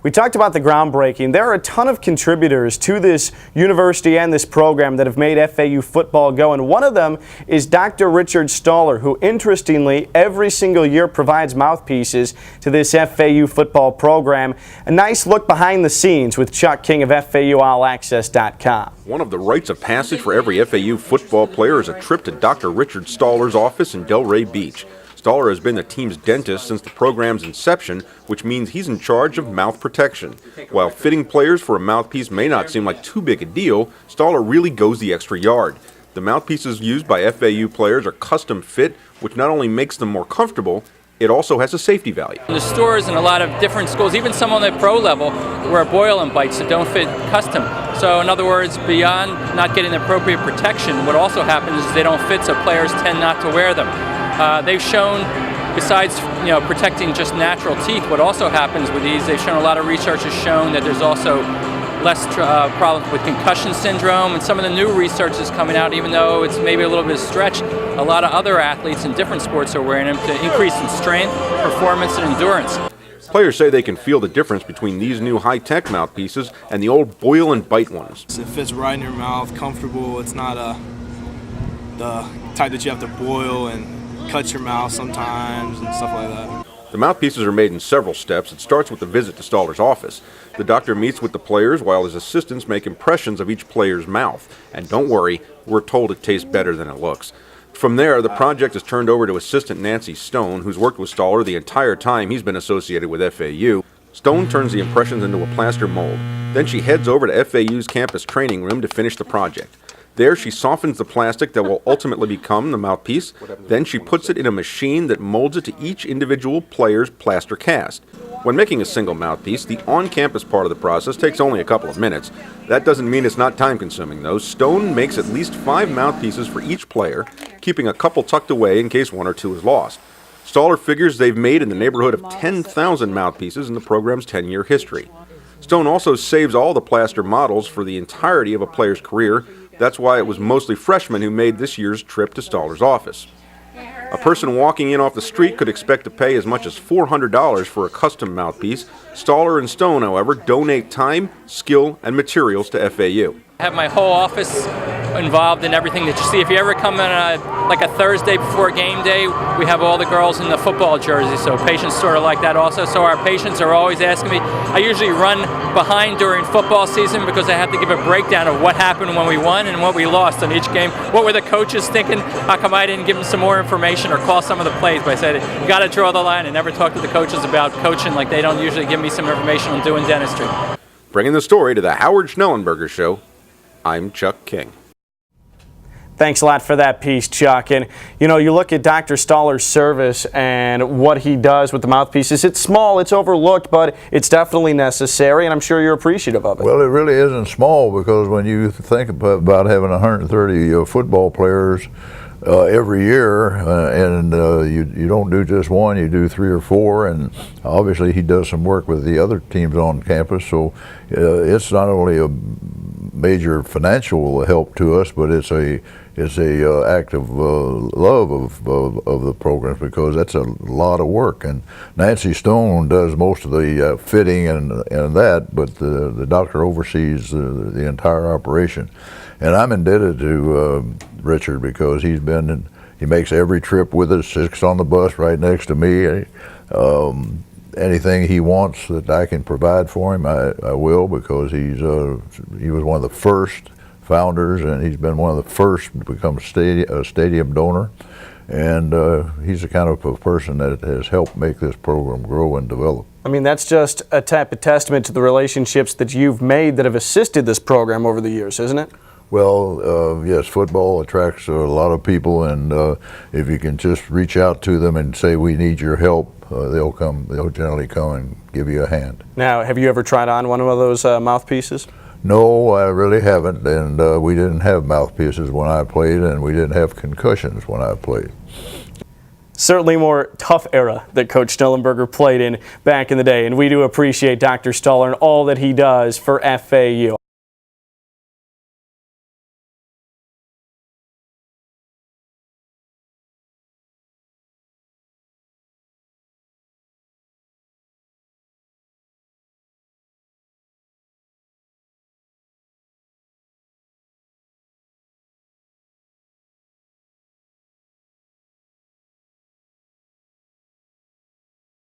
We talked about the groundbreaking. There are a ton of contributors to this university and this program that have made FAU football go, and one of them is Dr. Richard Stoller, who interestingly every single year provides mouthpieces to this FAU football program. A nice look behind the scenes with Chuck King of FAU.access.com. One of the rites of passage for every FAU football player is a trip to Dr. Richard Stoller's office in Delray Beach. Stoller has been the team's dentist since the program's inception, which means he's in charge of mouth protection. While fitting players for a mouthpiece may not seem like too big a deal, Stoller really goes the extra yard. The mouthpieces used by FAU players are custom fit, which not only makes them more comfortable, it also has a safety value. The stores in a lot of different schools, even some on the pro level, wear boil and bites that don't fit custom. So in other words, beyond not getting the appropriate protection, what also happens is they don't fit, so players tend not to wear them. They've shown, besides protecting just natural teeth, what also happens with these, they've shown a lot of research has shown that there's also less problems with concussion syndrome, and some of the new research is coming out, even though it's maybe a little bit stretched, a lot of other athletes in different sports are wearing them to increase in strength, performance, and endurance. Players say they can feel the difference between these new high-tech mouthpieces and the old boil and bite ones. It fits right in your mouth, comfortable. It's not the type that you have to boil and cut your mouth sometimes and stuff like that. The mouthpieces are made in several steps. It starts with a visit to Stoller's office. The doctor meets with the players while his assistants make impressions of each player's mouth. And don't worry, we're told it tastes better than it looks. From there, the project is turned over to assistant Nancy Stone, who's worked with Stoller the entire time he's been associated with FAU. Stone turns the impressions into a plaster mold. Then she heads over to FAU's campus training room to finish the project. There, she softens the plastic that will ultimately become the mouthpiece. Then she puts it in a machine that molds it to each individual player's plaster cast. When making a single mouthpiece, the on-campus part of the process takes only a couple of minutes. That doesn't mean it's not time-consuming, though. Stone makes at least 5 mouthpieces for each player, keeping a couple tucked away in case 1 or 2 is lost. Stoller figures they've made in the neighborhood of 10,000 mouthpieces in the program's 10-year history. Stone also saves all the plaster models for the entirety of a player's career. That's why it was mostly freshmen who made this year's trip to Stoller's office. A person walking in off the street could expect to pay as much as $400 for a custom mouthpiece. Stoller and Stone, however, donate time, skill, and materials to FAU. I have my whole office involved in everything that you see. If you ever come in like a Thursday before game day, we have all the girls in the football jersey, so patients sort of like that also. So our patients are always asking me. I usually run behind during football season because I have to give a breakdown of what happened when we won and what we lost on each game. What were the coaches thinking? How come I didn't give them some more information or call some of the plays? But I said, you got to draw the line and never talk to the coaches about coaching like they don't usually give me some information on doing dentistry. Bringing the story to the Howard Schnellenberger Show, I'm Chuck King. Thanks a lot for that piece, Chuck. And, you look at Dr. Stoller's service and what he does with the mouthpieces. It's small, it's overlooked, but it's definitely necessary, and I'm sure you're appreciative of it. Well, it really isn't small, because when you think about having 130 football players every year, and you don't do just one, you do 3 or 4, and obviously he does some work with the other teams on campus, so it's not only a major financial help to us, but it's a act of love of the programs, because that's a lot of work. And Nancy Stone does most of the fitting and that, but the doctor oversees the entire operation. And I'm indebted to Richard, because he makes every trip with us, sits on the bus right next to me. Anything he wants that I can provide for him, I will, because he was one of the first founders, and he's been one of the first to become a stadium donor. And he's the kind of a person that has helped make this program grow and develop. I mean, that's just a type of testament to the relationships that you've made that have assisted this program over the years, isn't it? Well, yes, football attracts a lot of people, and if you can just reach out to them and say, we need your help, they'll generally come and give you a hand. Now, have you ever tried on one of those mouthpieces? No, I really haven't, and we didn't have mouthpieces when I played, and we didn't have concussions when I played. Certainly more tough era that Coach Schnellenberger played in back in the day, and we do appreciate Dr. Stoller and all that he does for FAU.